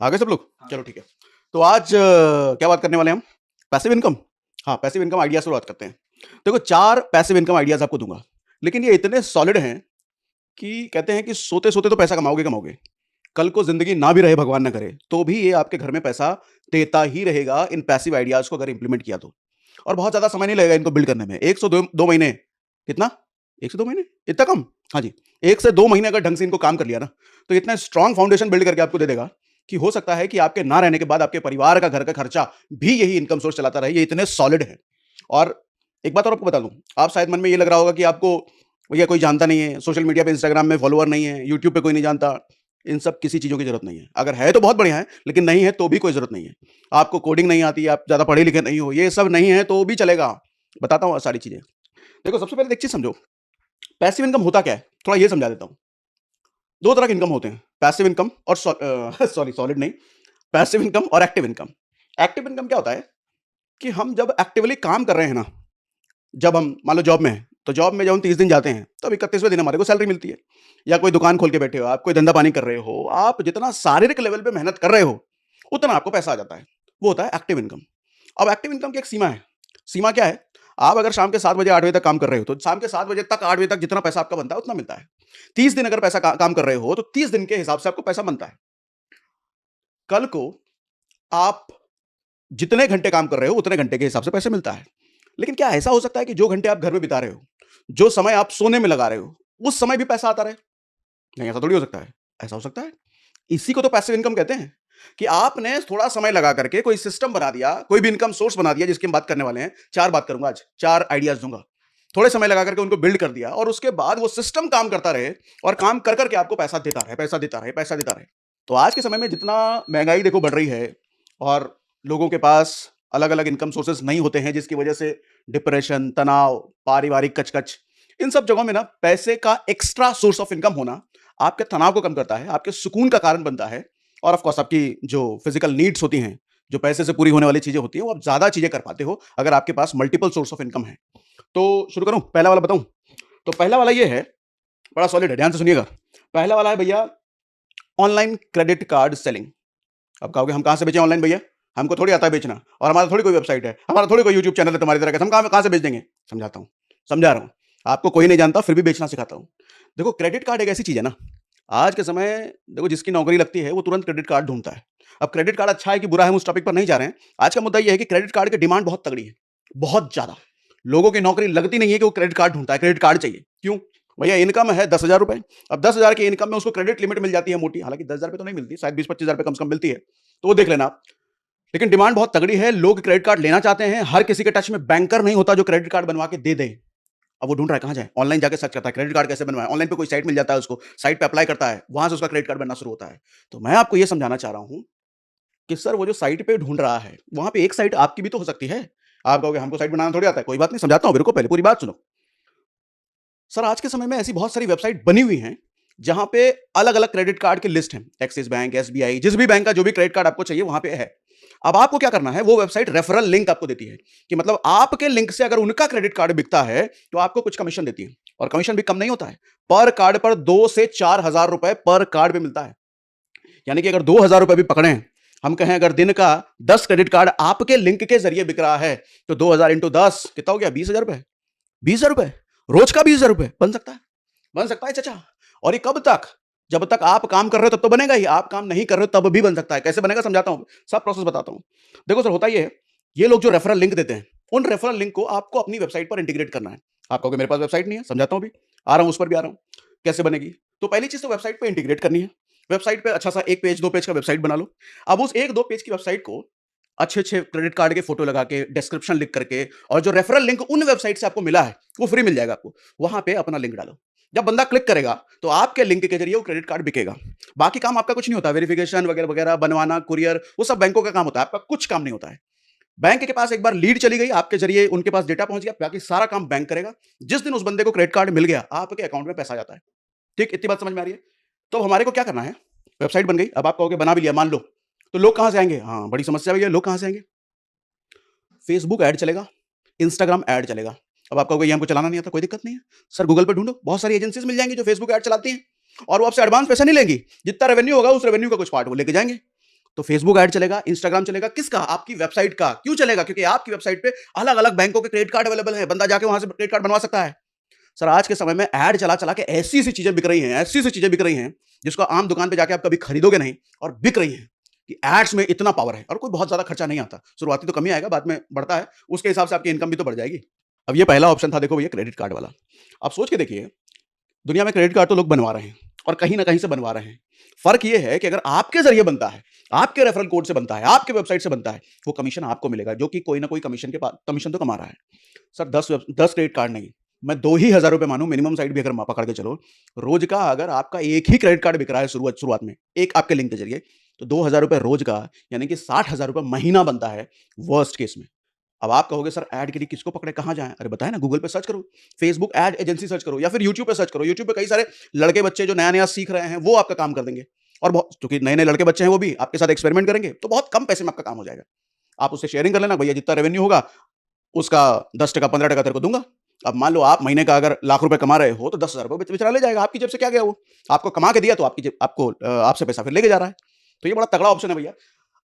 आ गए सब लोग? हाँ चलो सर। ठीक है। तो आज क्या बात करने वाले हैं हम? Passive income. हाँ, पैसिव इनकम आइडियाज पर बात करते हैं। देखो, 4 पैसिव इनकम आइडियाज आपको दूंगा, लेकिन ये इतने सॉलिड हैं कि कहते हैं कि सोते सोते तो पैसा कमाओगे कमाओगे। कल को जिंदगी ना भी रहे, भगवान ना करे, तो भी ये आपके घर में पैसा देता ही रहेगा इन पैसिव आइडियाज को अगर इंप्लीमेंट किया तो। और बहुत ज्यादा समय नहीं लगेगा इनको बिल्ड करने में। 1 से 2 महीने। कितना? 1 से 2 महीने? इतना कम? हाँ जी। 1 से 2 महीने अगर ढंग से इनको काम कर लिया ना, तो इतना स्ट्रांग फाउंडेशन बिल्ड करके आपको दे देगा कि हो सकता है कि आपके ना रहने के बाद आपके परिवार का घर का खर्चा भी यही इनकम सोर्स चलाता रहे। ये इतने सॉलिड है। और एक बात और आपको बता दूं, आप शायद मन में ये लग रहा होगा कि आपको भैया कोई जानता नहीं है, सोशल मीडिया पे, इंस्टाग्राम में फॉलोअर नहीं है, यूट्यूब पे कोई नहीं जानता। इन सब किसी चीज़ों की जरूरत नहीं है। अगर है तो बहुत बढ़िया है, लेकिन नहीं है तो भी कोई जरूरत नहीं है। आपको कोडिंग नहीं आती, आप ज़्यादा पढ़े लिखे नहीं हो, ये सब नहीं है तो भी चलेगा। बताता हूँ सारी चीज़ें। देखो, सबसे पहले एक चीज़ समझो, पैसिव इनकम होता क्या है, थोड़ा ये समझा देता हूँ। 2 तरह के इनकम होते हैं, पैसिव इनकम और सॉरी, सॉलिड नहीं, पैसिव इनकम और एक्टिव इनकम। एक्टिव इनकम क्या होता है कि हम जब एक्टिवली काम कर रहे हैं ना, जब हम मान लो जॉब में हैं, तो जॉब में जब हम 30 दिन जाते हैं, तब 31वें दिन हमारे को सैलरी मिलती है। या कोई दुकान खोल के बैठे हो, आप कोई धंधा पानी कर रहे हो, आप जितना शारीरिक लेवल पे मेहनत कर रहे हो, उतना आपको पैसा आ जाता है। वो होता है एक्टिव इनकम। अब एक्टिव इनकम की एक सीमा है। सीमा क्या है? आप अगर शाम के 7 बजे 8 बजे तक काम कर रहे हो, तो शाम के 7 बजे तक 8 बजे तक जितना पैसा आपका बनता है उतना मिलता है। 30 दिन अगर काम कर रहे हो, तो 30 दिन के हिसाब से आपको पैसा बनता है। कल को आप जितने घंटे काम कर रहे हो, उतने घंटे के हिसाब से पैसा मिलता है। लेकिन क्या ऐसा हो सकता है कि जो घंटे आप घर में बिता रहे हो, जो समय आप सोने में लगा रहे हो, उस समय भी पैसा आता रहे? नहीं, ऐसा थोड़ी हो सकता है। ऐसा हो सकता है। इसी को तो पैसिव इनकम कहते हैं कि आपने थोड़ा समय लगा करके कोई सिस्टम बना दिया, कोई भी इनकम सोर्स बना दिया, जिसकी हम बात करने वाले हैं। 4 बात करूंगा आज, 4 आइडियाज दूंगा। थोड़े समय लगा करके उनको बिल्ड कर दिया, और उसके बाद वो सिस्टम काम करता रहे, और काम कर करके आपको पैसा देता रहे, पैसा देता रहे, पैसा देता रहे। तो आज के समय में जितना महंगाई देखो बढ़ रही है, और लोगों के पास अलग अलग इनकम सोर्सेस नहीं होते हैं, जिसकी वजह से डिप्रेशन, तनाव, पारिवारिक कचकच, इन सब जगहों में ना पैसे का एक्स्ट्रा सोर्स ऑफ इनकम होना आपके तनाव को कम करता है, आपके सुकून का कारण बनता है। और ऑफ कोर्स आपकी जो फिजिकल नीड्स होती हैं, जो पैसे से पूरी होने वाली चीजें होती हैं, वो आप ज्यादा चीजें कर पाते हो अगर आपके पास मल्टीपल सोर्स ऑफ इनकम है। तो शुरू करूं? पहला वाला बताऊं? तो पहला वाला ये है, बड़ा सॉलिड है, ध्यान से सुनिएगा। पहला वाला है भैया, ऑनलाइन क्रेडिट कार्ड सेलिंग। अब कहोगे हम कहां से बेचें ऑनलाइन भैया? हमको थोड़ी आता है बेचना, और हमारा थोड़ी कोई वेबसाइट है, हमारा थोड़ी कोई यूट्यूब चैनल है तुम्हारी तरह का, हम कहां से बेच देंगे? समझाता हूं, समझा रहा हूं। आपको कोई नहीं जानता, फिर भी बेचना सिखाता हूं। देखो, क्रेडिट कार्ड एक ऐसी चीज है ना, आज के समय, देखो जिसकी नौकरी लगती है वो तुरंत क्रेडिट कार्ड ढूंढता है। अब क्रेडिट कार्ड अच्छा है कि बुरा है, हम उस टॉपिक पर नहीं जा रहे हैं। आज का मुद्दा यह है कि क्रेडिट कार्ड की डिमांड बहुत तगड़ी है, बहुत ज्यादा। लोगों की नौकरी लगती नहीं है कि वो क्रेडिट कार्ड ढूंढता है, क्रेडिट कार्ड चाहिए। क्यों? भैया इनकम है 10,000 रुपए। अब 10,000 की इनकम में उसको क्रेडिट लिमिट मिल जाती है मोटी, हालांकि 10,000 पे तो नहीं मिलती, शायद 20-25,000 रुपए कम से कम मिलती है, तो वो देख लेना आप। लेकिन डिमांड बहुत तगड़ी है, लोग क्रेडिट कार्ड लेना चाहते हैं। हर किसी के टच में बैंकर नहीं होता जो क्रेडिट कार्ड बनवा के दे दे। अब वो ढूंढ रहा है कहां जाए, ऑनलाइन जाके सर्च करता है क्रेडिट कार्ड कैसे बनवाए। ऑनलाइन पे कोई साइट मिल जाता है उसको, साइट पे अप्लाई करता है, वहां से उसका क्रेडिट कार्ड बनना शुरू होता है। तो मैं आपको ये समझाना चाह रहा हूं कि सर, वो जो साइट पे ढूंढ रहा है, वहां पे एक साइट आपकी भी तो हो सकती है। आप कहोगे हमको साइट बनाना थोड़ी आता है। कोई बात नहीं, समझाता हूं, मेरे को पहले पूरी बात सुनो। सर, आज के समय में ऐसी बहुत सारी वेबसाइट बनी हुई हैं जहां पे अलग अलग क्रेडिट कार्ड की लिस्ट है। एक्सिस बैंक, एसबीआई, जिस भी बैंक का जो भी क्रेडिट कार्ड आपको चाहिए वहां पे है। अब आपको क्या करना है, वो वेबसाइट रेफरल लिंक आपको देती है कि मतलब आपके लिंक से अगर उनका क्रेडिट कार्ड बिकता है तो आपको कुछ कमीशन देती है। और कमीशन भी कम नहीं होता है, पर कार्ड पर 2 से 4 हजार रुपए पर कार्ड पे मिलता है। यानी कि अगर 2 हजार रुपए भी पकड़े, हम कहें अगर दिन का 10 क्रेडिट कार्ड आपके लिंक के जरिए बिक रहा है, तो 2,000 × 10 कितना हो गया? 20,000 रुपए। 20,000 रुपए रोज का, 20,000 रुपए बन सकता है, बन सकता है चाचा। और ये कब तक? जब तक आप काम कर रहे हो तब तो बनेगा ही, आप काम नहीं कर रहे हो तब भी बन सकता है। कैसे बनेगा समझाता हूं, सब प्रोसेस बताता हूं। देखो सर, होता ये है, ये लोग जो रेफरल लिंक देते हैं, उन रेफरल लिंक को आपको अपनी वेबसाइट पर इंटीग्रेट करना है। आप कहोगे मेरे पास वेबसाइट नहीं है, समझाता हूं, अभी आ रहा हूं, उस पर भी आ रहा हूं। कैसे बनेगी? तो पहली चीज तो वेबसाइट पे इंटीग्रेट करनी है। वेबसाइट पे अच्छा सा 1 पेज 2 पेज का वेबसाइट बना लो। अब उस 1-2 पेज की वेबसाइट को अच्छे अच्छे क्रेडिट कार्ड के फोटो लगा के, डिस्क्रिप्शन लिख करके, और जो रेफरल लिंक उन वेबसाइट से आपको मिला है वो फ्री मिल जाएगा आपको, वहां पे अपना लिंक डालो। जब बंदा क्लिक करेगा तो आपके लिंक के जरिए वो क्रेडिट कार्ड बिकेगा। बाकी काम आपका कुछ नहीं होता, वेरिफिकेशन वगैरह वगैरह, बनवाना, कुरियर, वो सब बैंकों का काम होता है, आपका कुछ काम नहीं होता है। बैंक के पास एक बार लीड चली गई आपके जरिए, उनके पास डेटा पहुंच गया, बाकी सारा काम बैंक करेगा। जिस दिन उस बंदे को क्रेडिट कार्ड मिल गया, आपके अकाउंट में पैसा आ जाता है। ठीक, इतनी बात समझ में आ रही है? तो हमारे को क्या करना है, वेबसाइट बन गई, अब आप कहोगे बना भी लिया, मान लो, तो लोग कहां से आएंगे? हाँ, बड़ी समस्या भैया, लोग कहां से आएंगे? फेसबुक ऐड चलेगा, इंस्टाग्राम ऐड चलेगा। अब आप कहोगे ये हमको चलाना नहीं आता, कोई दिक्कत नहीं है सर, गूगल पे ढूंढो, बहुत सारी एजेंसीज मिल जाएंगी जो फेसबुक ऐड चलाती हैं, और वो आपसे एडवांस पैसा नहीं लेंगी। जितना रेवेन्यू होगा उस रेवेन्यू का कुछ पार्ट वो लेके जाएंगे। तो फेसबुक ऐड चलेगा, इंस्टाग्राम चलेगा, किसका? आपकी वेबसाइट का। क्यों चलेगा? क्योंकि आपकी वेबसाइट पे अलग-अलग बैंकों के क्रेडिट कार्ड अवेलेबल हैं, बंदा जाके वहां से क्रेडिट कार्ड बनवा सकता है। सर आज के समय में ऐड चला-चला के ऐसी-ऐसी चीजें बिक रही हैं, ऐसी-ऐसी चीजें बिक रही हैं, जिसको आम दुकान पे जाके आप कभी खरीदोगे नहीं और बिक रही हैं कि एड्स में इतना पावर है और कोई बहुत ज्यादा खर्चा नहीं आता। शुरुआती तो कम ही आएगा, बाद में बढ़ता है, उसके हिसाब से आपकी इनकम भी तो बढ़ जाएगी। अब ये पहला ऑप्शन था, देखो भैया क्रेडिट कार्ड वाला। आप सोच के देखिए, दुनिया में क्रेडिट कार्ड तो लोग बनवा रहे हैं और कहीं ना कहीं से बनवा रहे हैं। फर्क ये है कि अगर आपके जरिए बनता है, आपके रेफरल कोड से बनता है, आपके वेबसाइट से बनता है, वो कमीशन आपको मिलेगा, जो कि कोई ना कोई कमीशन के पास कमीशन तो कमा रहा है। सर 10 क्रेडिट कार्ड नहीं, मैं 2 ही हजार रुपए मानूं मिनिमम साइड भी, अगर पकड़ के चलो, रोज का अगर आपका एक ही क्रेडिट कार्ड बिक रहा है शुरुआत में एक आपके लिंक के जरिए, तो 2 हजार रुपए रोज का, यानी कि 60 हजार रुपए महीना बनता है वर्स्ट केस में। अब आप कहोगे सर ऐड के लिए किसको पकड़े, कहाँ जाएं? अरे बताए ना, गूगल पे सर्च करो, फेसबुक ऐड एजेंसी सर्च करो, या फिर यूट्यूब पे सर्च करो। यूट्यूब पे कई सारे लड़के बच्चे जो नया नया सीख रहे हैं, वो आपका काम कर देंगे। और बहुत, क्योंकि नए नए लड़के बच्चे हैं, वो भी आपके साथ एक्सपेरिमेंट करेंगे, तो बहुत कम पैसे में आपका काम हो जाएगा। आप उससे शेयरिंग कर लेना, भैया जितना रेवेन्यू होगा उसका 10% 15% तेरे को दूंगा। अब मान लो आप महीने का अगर लाख रुपए कमा रहे हो, तो 10 हजार रुपए बेचारा ले जाएगा, आपकी जेब से क्या गया? वो आपको कमा के दिया, तो आपकी जेब आपको आपसे पैसा फिर लेके जा रहा है। तो ये बड़ा तगड़ा ऑप्शन है भैया।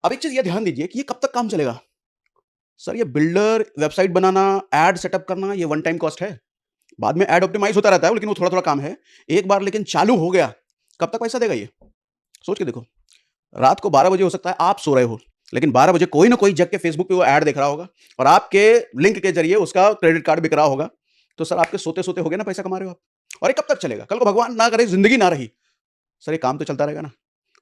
अब एक चीज ये ध्यान दीजिए कि ये कब तक काम चलेगा। सर ये बिल्डर, वेबसाइट बनाना, एड सेटअप करना, ये वन टाइम कॉस्ट है। बाद में एड ऑप्टिमाइज होता रहता है, लेकिन वो थोड़ा थोड़ा काम है। एक बार लेकिन चालू हो गया, कब तक पैसा देगा ये? सोच के देखो। रात को 12 बजे हो सकता है आप सो रहे हो, लेकिन 12 बजे कोई ना कोई जग के फेसबुक पे वो ऐड देख रहा होगा और आपके लिंक के जरिए उसका क्रेडिट कार्ड बिक रहा होगा। तो सर आपके सोते सोते हो गए ना, पैसा कमा रहे हो आप। और ये कब तक चलेगा? कल को भगवान ना करे जिंदगी ना रही, सर ये काम तो चलता रहेगा ना।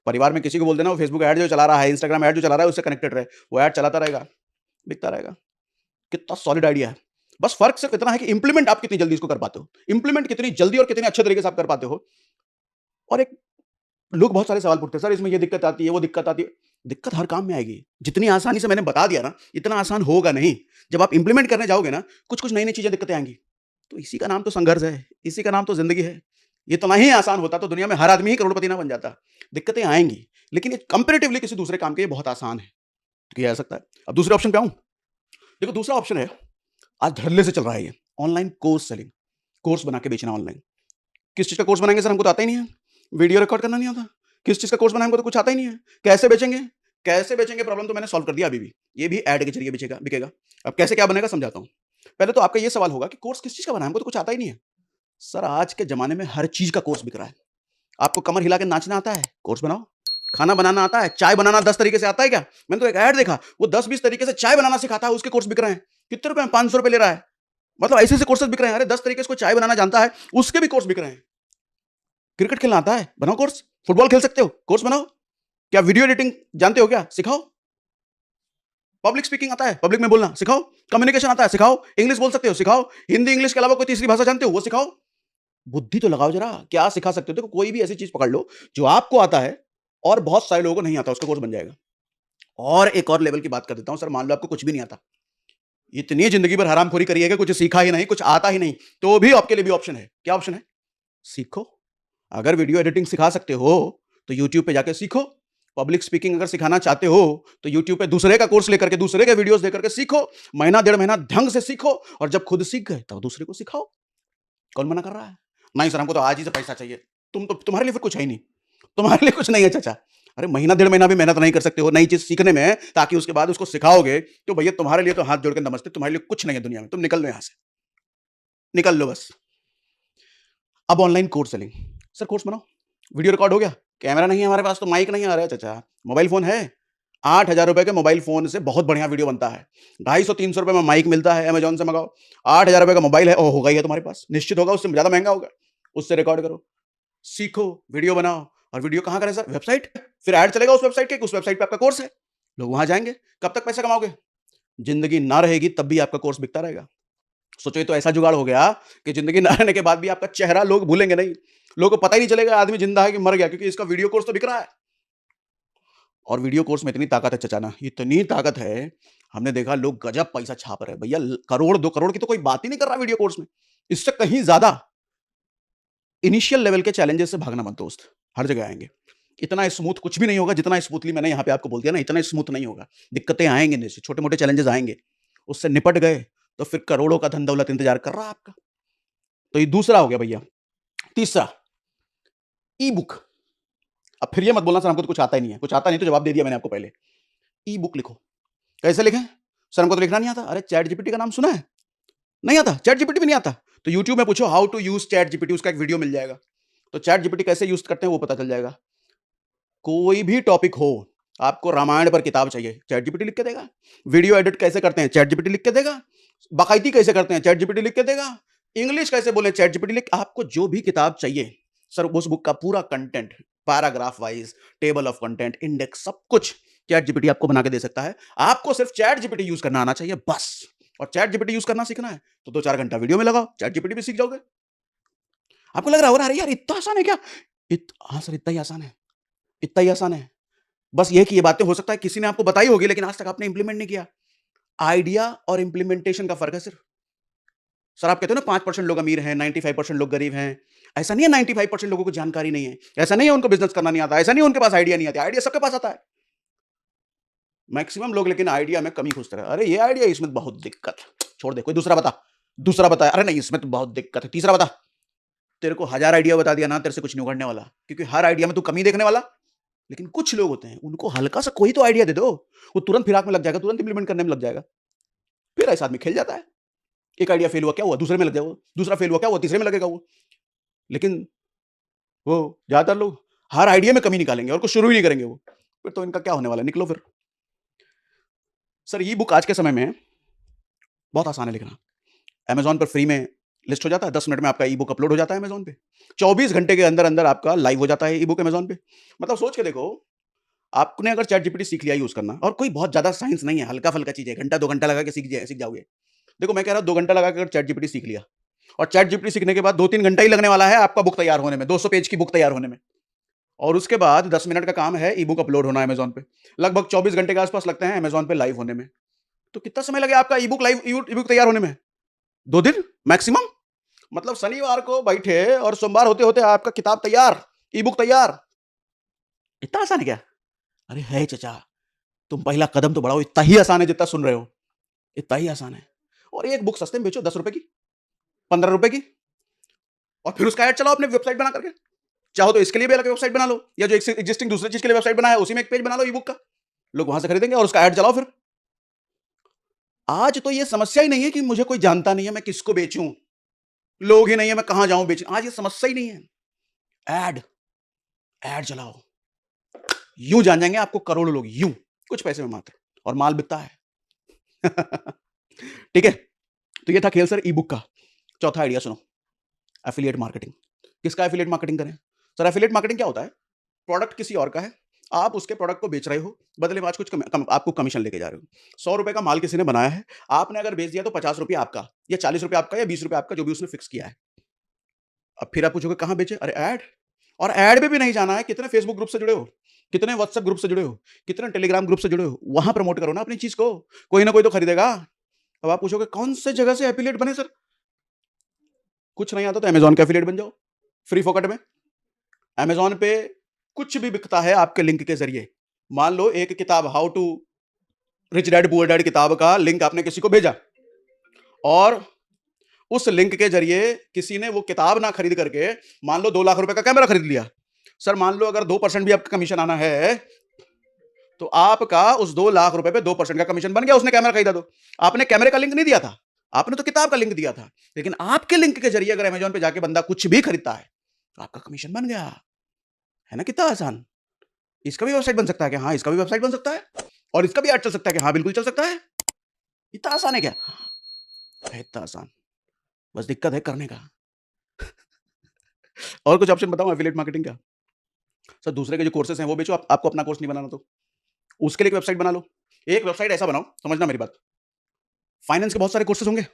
परिवार में किसी को बोल देना, वो फेसबुक ऐड जो चला रहा है, इंस्टाग्राम ऐड जो चला रहा है, उससे कनेक्टेड रहे, वो ऐड चलाता रहेगा, बिकता रहेगा। कितना सॉलिड आइडिया है। बस फर्क सिर्फ इतना है कि इंप्लीमेंट आप कितनी जल्दी इसको कर पाते हो, इंप्लीमेंट कितनी जल्दी और कितने अच्छे तरीके से आप कर पाते हो। और एक, लोग बहुत सारे सवाल पूछते हैं, सर इसमें ये दिक्कत आती है, वो दिक्कत आती है। दिक्कत हर काम में आएगी। जितनी आसानी से मैंने बता दिया ना, इतना आसान होगा नहीं। जब आप इंप्लीमेंट करने जाओगे ना, कुछ कुछ नई नई चीजें दिक्कतें आएंगी। तो इसी का नाम तो संघर्ष है, इसी का नाम तो जिंदगी है। इतना ही आसान होता तो दुनिया में हर आदमी ही करोड़पति ना बन जाता। दिक्कतें आएंगी, लेकिन ये कंपेरेटिवली किसी दूसरे काम के ये बहुत आसान है, तो किया जा सकता है। अब दूसरे ऑप्शन पे आऊं। देखो दूसरा ऑप्शन है, आज धड़ल्ले से चल रहा है ये, ऑनलाइन कोर्स सेलिंग। कोर्स बना के बेचना ऑनलाइन। किस चीज का कोर्स बनाएंगे सर? हमको तो आता ही नहीं है, वीडियो रिकॉर्ड करना नहीं आता। किस चीज का कोर्स बनाएंगे? हमको तो कुछ आता ही नहीं है। कैसे बेचेंगे? कैसे बेचेंगे प्रॉब्लम तो मैंने सॉल्व कर दिया अभी भी। ये भी ऐड के जरिए बिकेगा बिकेगा। अब कैसे क्या बनेगा समझाता हूँ। पहले तो आपका ये सवाल होगा कि कोर्स किस चीज का बनाए, हमको तो कुछ आता ही नहीं है। सर आज के जमाने में हर चीज का कोर्स बिक रहा है। आपको कमर हिला के नाचना आता है, कोर्स बनाओ। खाना बनाना आता है, चाय बनाना 10 तरीके से आता है क्या? मैंने तो एक ऐड देखा, वो 10-20 तरीके से चाय बनाना सिखाता है, उसके कोर्स बिक रहे हैं। कितने रुपए में? 500 रुपए ले रहा है। मतलब ऐसे ऐसे कोर्सेज बिक रहे हैं। अरे 10 तरीके से कोई चाय बनाना जानता है, उसके भी कोर्स बिक रहे हैं। क्रिकेट खेलना आता है, बनाओ कोर्स। फुटबॉल खेल सकते हो, कोर्स बनाओ। क्या वीडियो एडिटिंग जानते हो क्या? सिखाओ। पब्लिक स्पीकिंग आता है, पब्लिक में बोलना सिखाओ। कम्युनिकेशन आता है, सिखाओ। इंग्लिश बोल सकते हो, सिखाओ। हिंदी इंग्लिश के अलावा कोई तीसरी भाषा जानते हो, वो सिखाओ। बुद्धि तो लगाओ जरा, क्या सिखा सकते हो? देखो कोई भी ऐसी चीज पकड़ लो जो आपको आता है और बहुत सारे लोगों को नहीं आता, उसका कोर्स बन जाएगा। और एक और लेवल की बात कर देता हूं, सर मान लो आपको कुछ भी नहीं आता, इतनी जिंदगी भर हरामखोरी करी है कि कुछ सीखा ही नहीं, कुछ आता ही नहीं, तो भी आपके लिए भी ऑप्शन है। क्या ऑप्शन है? सीखो। अगर वीडियो एडिटिंग सिखा सकते हो तो यूट्यूब पे जाके सीखो। पब्लिक स्पीकिंग अगर सिखाना चाहते हो तो यूट्यूब पे दूसरे का कोर्स लेकर के, दूसरे के वीडियोस देकर के सीखो। महीना 1.5 महीना ढंग से सीखो, और जब खुद सीख गए तब दूसरे को सिखाओ। कौन मना कर रहा है? नहीं सर हमको तो आज ही से पैसा चाहिए। तुम्हारे लिए फिर कुछ है ही नहीं, तुम्हारे लिए कुछ नहीं है चाचा। अरे महीना 1.5 महीना भी मेहनत नहीं कर सकते हो नई चीज सीखने में, ताकि उसके बाद उसको सिखाओगे, तो भैया तुम्हारे लिए तो हाथ जोड़ के नमस्ते, तुम्हारे लिए कुछ नहीं है दुनिया में। तुम निकल लो यहां से, निकल लो बस। अब online course selling. Sir course बनाओ, वीडियो रिकॉर्ड हो गया, कैमरा नहीं है हमारे पास तो माइक नहीं आ रहा है चाचा, मोबाइल फोन है। 8 हजार रुपए के मोबाइल फोन से बहुत बढ़िया वीडियो बनता है। 250-300 रुपए में माइक मिलता है, अमेजोन से मंगाओ। 8 हजार रुपए का मोबाइल है, होगा ही है तुम्हारे पास, निश्चित होगा, उससे ज्यादा महंगा होगा। उससे रिकॉर्ड करो, सीखो, वीडियो बनाओ। और वीडियो कहां करें सर? वेबसाइट। फिर ऐड चलेगा उस वेबसाइट के, उस वेबसाइट पे आपका कोर्स है, लोग वहां जाएंगे। कब तक पैसा कमाओगे? जिंदगी ना रहेगी तब भी आपका कोर्स बिकता रहेगा। सोचो ये तो ऐसा जुगाड़ हो गया कि जिंदगी ना रहने के बाद भी आपका चेहरा लोग भूलेंगे नहीं, लोगों को पता ही नहीं चलेगा आदमी जिंदा है कि मर गया, क्योंकि इसका वीडियो कोर्स तो बिक रहा है। और वीडियो कोर्स में इतनी ताकत है चचाना, इतनी ताकत है, हमने देखा लोग गजब पैसा छाप रहे हैं भैया। करोड़ 2 करोड़ की तो कोई बात ही नहीं कर रहा वीडियो कोर्स में, इससे कहीं ज्यादा। इनिशियल लेवल के चैलेंजेस से भागना मत दोस्त, हर जगह आएंगे। इतना स्मूथ कुछ भी नहीं होगा जितना स्मूथली मैंने यहाँ पे आपको बोल दिया ना, इतना स्मूथ नहीं होगा। दिक्कतें आएंगे, जैसे छोटे मोटे चैलेंजेस आएंगे, उससे निपट गए तो फिर करोड़ों का धन दौलत इंतजार कर रहा है आपका। तो ये दूसरा हो गया भैया। तीसरा, ई बुक। अब फिर ये मत बोलना सर हमको तो कुछ आता ही नहीं है। कुछ आता नहीं तो जवाब दे दिया मैंने आपको पहले। ई बुक लिखो। कैसे लिखें? सर हमको तो लिखना नहीं आता। अरे चैट जीपीटी का नाम सुना है? नहीं आता। चैट जीपीटी भी नहीं आता तो यूट्यूब में पूछो how to use ChatGPT, उसका एक वीडियो मिल जाएगा। तो चैट जीपीटी कैसे यूज करते हैं वो पता चल जाएगा। कोई भी टॉपिक हो, आपको रामायण पर किताब चाहिए, चैट जीपीटी लिख के देगा। वीडियो एडिट कैसे करते हैं, चैट जीपीटी लिख के देगा। बाकायदी कैसे करते हैं, चैट जीपीटी लिख के देगा। इंग्लिश कैसे बोले, चैट जीपीटी लिख। आपको जो भी किताब चाहिए सर, उस बुक का पूरा content, paragraph wise, table of content, index, सब कुछ चैट जीपीटी आपको बना के दे सकता है। आपको सिर्फ चैट जीपीटी यूज करना आना चाहिए बस। और चैट जीपीटी यूज करना सीखना है तो 2-4 घंटा वीडियो में लगाओ, चैट जीपीटी भी सीख जाओगे। आपको लग रहा होगा अरे यार इतना आसान है क्या? हाँ सर इतना ही आसान है, इतना ही आसान है। बस ये कि ये बातें हो सकता है किसी ने आपको बताई होगी लेकिन आज तक आपने इंप्लीमेंट नहीं किया। आइडिया और इंप्लीमेंटेशन का फर्क है सिर्फ। सर आप कहते हो ना 5% लोग अमीर हैं, 95% लोग गरीब हैं। ऐसा नहीं है 95% लोगों को जानकारी नहीं है, ऐसा नहीं है उनको बिजनेस करना नहीं आता, ऐसा नहीं है उनके पास आइडिया नहीं आता। आइडिया सबके पास आता है। मैक्सिमम लोग लेकिन आइडिया में कमी खोजते रहे। अरे ये आइडिया, इसमें तो बहुत दिक्कत है, छोड़ दे, कोई दूसरा बता। दूसरा बता, अरे नहीं इसमें तो बहुत दिक्कत है, तीसरा बता। तेरे को 1000 आइडिया बता दिया ना, तेरे से कुछ नहीं उगड़ने वाला, क्योंकि हर आइडिया में तू कमी देखने वाला। लेकिन कुछ लोग होते हैं उनको हल्का सा कोई तो आइडिया दे दो, वो तुरंत फिराक में लग जाएगा, तुरंत इंप्लीमेंट करने में लग जाएगा। फिर ऐसा आदमी खेल जाता है। एक आइडिया फेल हुआ, क्या हुआ, दूसरे में लग जाएगा, दूसरा फेल हुआ, क्या हुआ, तीसरे में लगेगा वो। लेकिन वो ज्यादातर लोग हर आइडिया में कमी निकालेंगे और कुछ शुरू ही नहीं करेंगे वो। फिर तो इनका क्या होने वाला है, निकलो फिर। सर ई बुक आज के समय में बहुत आसान है लिखना। अमेजॉन पर फ्री में लिस्ट हो जाता है, 10 मिनट में आपका ई बुक अपलोड हो जाता है अमेजॉन पे। 24 घंटे के अंदर अंदर आपका लाइव हो जाता है ई बुक अमेजॉन पे। मतलब सोच के देखो, आपने अगर चैट जीपीटी सीख लिया यूज करना, और कोई बहुत ज्यादा साइंस नहीं है, हल्का फल्का चीज है, घंटा 2 घंटा लगा के सीख जाओगे। देखो मैं कह रहा हूं 2 घंटा लगा के अगर चैट जीपीटी सीख लिया, और चैट जीपीटी सीखने के बाद 2-3 घंटा ही लगने वाला है आपका बुक तैयार होने में, 200 पेज की बुक तैयार होने में। और उसके बाद 10 मिनट का काम है ई बुक अपलोड होना अमेजॉन पे। लगभग 24 घंटे के आसपास लगते हैं अमेजॉन पे लाइव होने में। तो कितना समय लगे आपका ई बुक लाइव, ई बुक तैयार होने में? 2 दिन मैक्सिमम। मतलब शनिवार को बैठे और सोमवार होते होते आपका किताब तैयार, ई बुक तैयार। इतना आसान है क्या? अरे है चचा, तुम पहला कदम तो बढ़ाओ। इतना ही आसान है जितना सुन रहे हो, इतना ही आसान है। और एक बुक सस्ते में बेचो, 10 रुपए की, 15 रुपए की, और फिर उसका ऐड चलाओ अपने वेबसाइट बना करके। चाहो तो इसके लिए भी अलग वेबसाइट बना लो, या जो एग्जिस्टिंग दूसरी चीज के लिए वेबसाइट बनाया उसी में एक पेज बना लो ई बुक का, लोग वहां से खरीदेंगे और उसका ऐड चलाओ फिर। आज तो ये समस्या ही नहीं है कि मुझे कोई जानता नहीं है, मैं किसको बेचूं, लोग ही नहीं है, मैं कहां जाऊं बेचूं। आज ये समस्या ही नहीं है। ऐड, ऐड चलाओ, यूं जान जाएंगे आपको करोड़ों लोग, यूं, कुछ पैसे में मात्र, और माल बिकता है। ठीक है, तो ये था खेल सर ई बुक का। चौथा आइडिया सुनो, एफिलिएट मार्केटिंग। किसका एफिलिएट मार्केटिंग करें? सर एफिलिएट मार्केटिंग क्या होता है? प्रोडक्ट किसी और का है, आप उसके प्रोडक्ट को बेच रहे हो, बदले में आज कुछ आपको कमीशन लेके जा रहे हो। 100 रुपए का माल किसी ने बनाया है, आपने अगर बेच दिया तो 50 रुपये आपका, या 40 रुपये आपका, या 20 रुपये आपका, जो भी उसने फिक्स किया है। अब फिर आप पूछोगे कहां बेचे? अरे ऐड। और ऐड में भी नहीं जाना है, कितने फेसबुक ग्रुप से जुड़े हो, कितने व्हाट्सएप ग्रुप से जुड़े हो, कितने टेलीग्राम ग्रुप से जुड़े हो, वहां प्रमोट करो ना अपनी चीज को, कोई ना कोई तो खरीदेगा। अब आप पूछोगे कौन से जगह से एफिलिएट बने सर? कुछ नहीं आता तो अमेजॉन का एफिलिएट बन जाओ, फ्री फोकट में। अमेजॉन पे कुछ भी बिकता है आपके लिंक के जरिए। मान लो एक किताब, how to rich dad poor dad किताब का लिंक आपने किसी को भेजा, और उस लिंक के जरिए किसी ने वो किताब ना खरीद करके मान लो 2 लाख रुपए का कैमरा खरीद लिया। सर मान लो अगर 2% भी आपका कमीशन आना है, तो आपका उस 2 लाख रुपए पे 2% का कमीशन बन गया। उसने कैमरा खरीदा तो आपने कैमरे का लिंक नहीं दिया था, आपने तो किताब का लिंक दिया था। लेकिन आपके लिंक के जरिए अगर अमेजॉन पे जाके बंदा कुछ भी खरीदता है तो आपका कमीशन बन गया। है ना कितना आसान? इसका भी वेबसाइट बन सकता है क्या? हाँ इसका भी वेबसाइट बन सकता है, और इसका भी ऐड चल सकता है क्या? हाँ बिल्कुल चल सकता है। इतना आसान है क्या? है इतना आसान, बस दिक्कत है करने का। और कुछ ऑप्शन बताऊं एफिलिएट मार्केटिंग का? सर दूसरे के जो कोर्सेज हैं वो बेचो, आपको अपना कोर्स नहीं बनाना तो उसके लिए एक वेबसाइट बना लो। एक वेबसाइट ऐसा बनाओ, समझना मेरी बात, फाइनेंस के बहुत सारे कोर्सेज होंगे,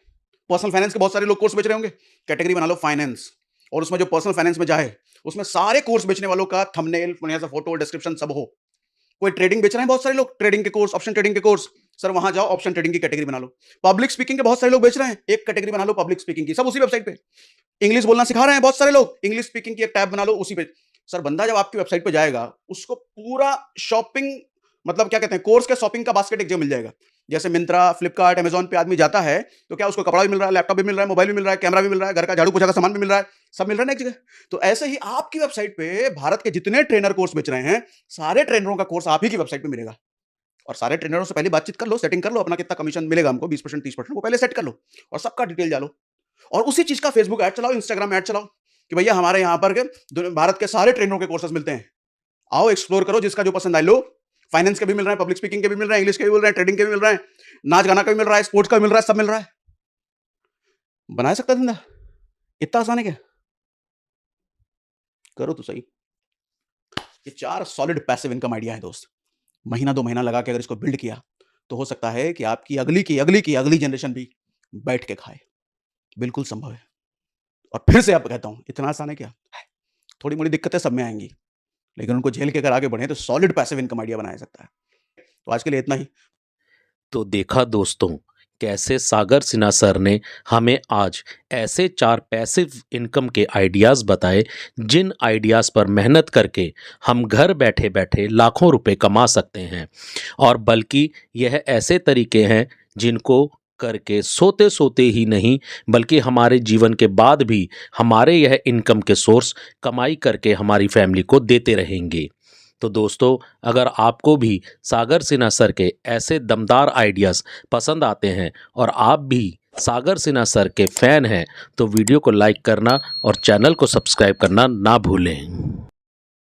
पर्सनल फाइनेंस के बहुत सारे लोग कोर्स बेच रहे होंगे, कैटेगरी बना लो फाइनेंस, और उसमें जो पर्सनल फाइनेंस में जाए उसमें सारे कोर्स बेचने वालों का थंबनेल, बढ़िया सा फोटो, डिस्क्रिप्शन सब हो। कोई ट्रेडिंग बेच रहे हैं बहुत सारे लोग, ट्रेडिंग के कोर्स, ऑप्शन ट्रेडिंग के कोर्स, सर वहां जाओ ऑप्शन ट्रेडिंग की कैटेगरी बना लो। पब्लिक स्पीकिंग के बहुत सारे लोग बेच रहे हैं, एक कैटेगरी बना लो पब्लिक स्पीकिंग की, सब उसी वेबसाइट पे। इंग्लिश बोलना सिखा रहे हैं बहुत सारे लोग, इंग्लिश स्पीकिंग की एक टैब बना लो उसी पे। सर बंदा जब आपकी वेबसाइट पे जाएगा उसको पूरा शॉपिंग, मतलब क्या कहते हैं, कोर्स के शॉपिंग का बास्केट एक जगह मिल जाएगा। जैसे मिंत्रा, फ्लिपकार्ट, अमेज़न पे आदमी जाता है, तो क्या उसको कपड़ा भी मिल रहा है, लैपटॉप भी मिल रहा है, मोबाइल भी मिल रहा है, कैमरा भी मिल रहा है, घर का झाड़ू-पोछा का सामान भी मिल रहा है, सब मिल रहा है ना एक जगह। तो ऐसे ही आपकी वेबसाइट पे भारत के जितने ट्रेनर कोर्स बेच रहे हैं, सारे ट्रेनरों का कोर्स आप ही की वेबसाइट पे मिलेगा। और सारे ट्रेनरों से पहले बातचीत कर लो, सेटिंग कर लो, अपना कितना कमीशन मिलेगा हमको 20% 30% वो पहले सेट कर लो और सबका डिटेल डालो। और उसी चीज़ का फेसबुक ऐड चलाओ, इंस्टाग्राम ऐड चलाओ कि भैया हमारे यहाँ पर भारत के सारे ट्रेनरों के कोर्सेज़ मिलते हैं। आओ एक्सप्लोर करो, जिसका जो पसंद आए लो। फाइनेंस के भी मिल रहे हैं, पब्लिक स्पीकिंग के भी मिल रहे हैं, इंग्लिश के भी मिल रहे हैं, ट्रेडिंग के भी मिल रहे हैं, नाच-गाना का भी मिल रहा है, स्पोर्ट्स का भी मिल रहा है, सब मिल रहा है। बना सकता है धंधा? इतना आसान है क्या? करो तो सही। ये 4 सॉलिड पैसिव इनकम आइडिया है दोस्त। महीना 2 महीना लगा के अगर इसको बिल्ड किया, तो हो सकता है कि आपकी अगली जनरेशन भी बैठ के खाए। बिल्कुल संभव है। और फिर से अब कहता हूँ, इतना आसान है क्या? है। थोड़ी-मोड़ी दिक्कतें सब में आएँगी, लेकिन उनको झेल के अगर आगे बढ़े तो सॉलिड पैसिव इनकम आइडिया बनाया जा सकता है। तो आज के लिए इतना ही। तो देखा दोस्तों, कैसे सागर सिन्हा सर ने हमें आज ऐसे 4 पैसिव इनकम के आइडियाज़ बताए, जिन आइडियाज़ पर मेहनत करके हम घर बैठे-बैठे लाखों रुपए कमा सकते हैं। और बल्कि यह ऐसे तरीके हैं जिनको करके सोते-सोते ही नहीं, बल्कि हमारे जीवन के बाद भी हमारे यह इनकम के सोर्स कमाई करके हमारी फैमिली को देते रहेंगे। तो दोस्तों, अगर आपको भी सागर सिन्हा सर के ऐसे दमदार आइडियाज़ पसंद आते हैं और आप भी सागर सिन्हा सर के फ़ैन हैं, तो वीडियो को लाइक करना और चैनल को सब्सक्राइब करना ना भूलें।